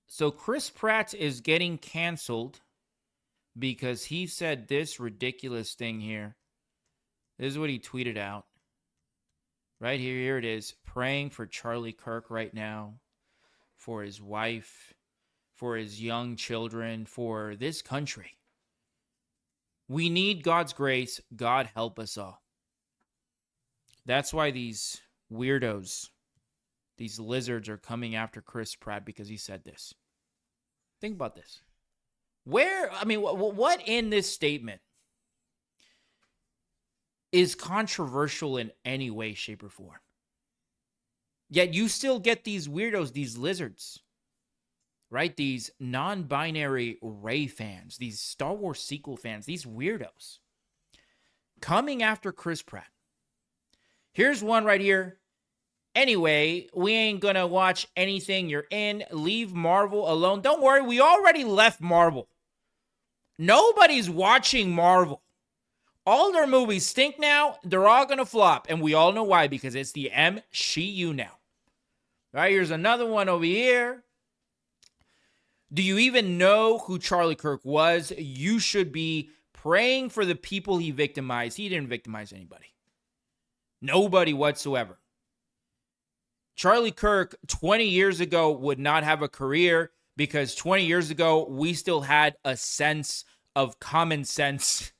So Chris Pratt is getting canceled because he said this ridiculous thing here. This is what he tweeted out. Right here, here it is. Praying for Charlie Kirk right now, for his wife, for his young children, for this country. We need God's grace. God help us all. That's why these weirdos, these lizards are coming after Chris Pratt because he said this. Think about this. What in this statement is controversial in any way, shape, or form? Yet you still get these weirdos, these lizards, right? These non-binary Rey fans, these Star Wars sequel fans, these weirdos coming after Chris Pratt. Here's one right here. Anyway, we ain't gonna watch anything you're in. Leave Marvel alone. Don't worry, we already left Marvel. Nobody's watching Marvel. All their movies stink now. They're all gonna flop. And we all know why, because it's the MCU now. All right, here's another one over here. Do you even know who Charlie Kirk was? You should be praying for the people he victimized. He didn't victimize anybody. Nobody whatsoever. Charlie Kirk 20 years ago would not have a career because 20 years ago, we still had a sense of common sense,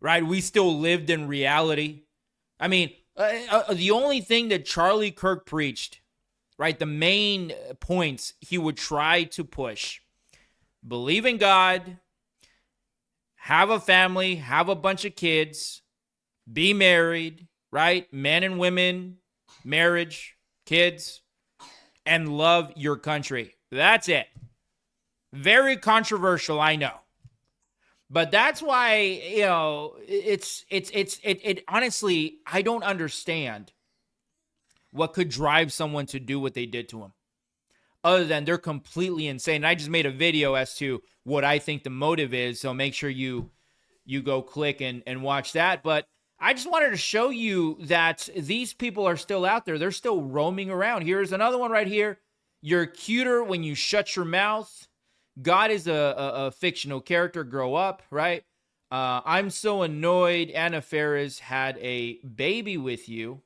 right? We still lived in reality. I mean, the only thing that Charlie Kirk preached, right, the main points he would try to push: believe in God, have a family, have a bunch of kids, be married, right? Men and women, marriage, kids, and love your country. That's it. Very controversial, I know. But that's why, it honestly, I don't understand what could drive someone to do what they did to him, other than they're completely insane. I just made a video as to what I think the motive is, so make sure you go click and watch that. But I just wanted to show you that these people are still out there. They're still roaming around. Here's another one right here. You're cuter when you shut your mouth. God is a fictional character. Grow up, right? I'm so annoyed Anna Faris had a baby with you.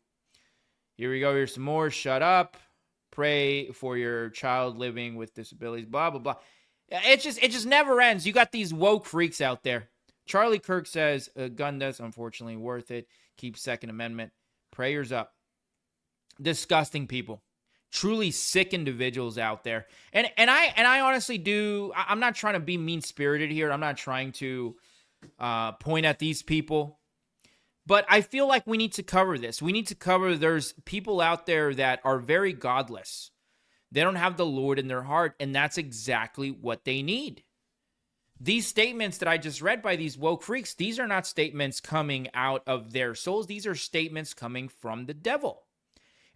Here we go. Here's some more. Shut up. Pray for your child living with disabilities. Blah, blah, blah. It just never ends. You got these woke freaks out there. Charlie Kirk says, gun death's unfortunately worth it. Keep Second Amendment. Prayers up. Disgusting people. Truly sick individuals out there. And I honestly do, I'm not trying to be mean-spirited here. I'm not trying to point at these people. But I feel like we need to cover this. We need to cover there's people out there that are very godless. They don't have the Lord in their heart, and that's exactly what they need. These statements that I just read by these woke freaks, these are not statements coming out of their souls. These are statements coming from the devil.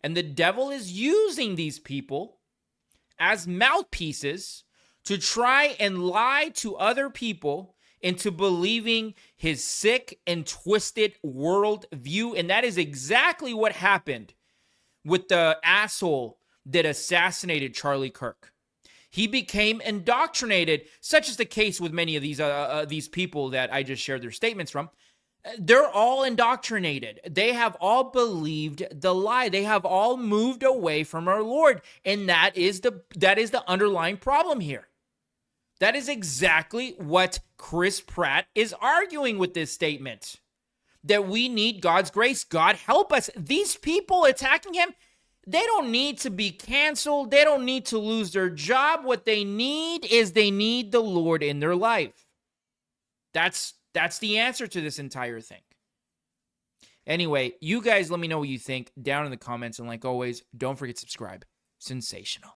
And the devil is using these people as mouthpieces to try and lie to other people into believing his sick and twisted world view. And that is exactly what happened with the asshole that assassinated Charlie Kirk. He became indoctrinated, such is the case with many of these people that I just shared their statements from. They're all indoctrinated. They have all believed the lie. They have all moved away from our Lord. And that is the underlying problem here. That is exactly what Chris Pratt is arguing with this statement. That we need God's grace. God help us. These people attacking him, they don't need to be canceled. They don't need to lose their job. What they need is they need the Lord in their life. That's the answer to this entire thing. Anyway, you guys let me know what you think down in the comments. And like always, don't forget to subscribe. Sensational.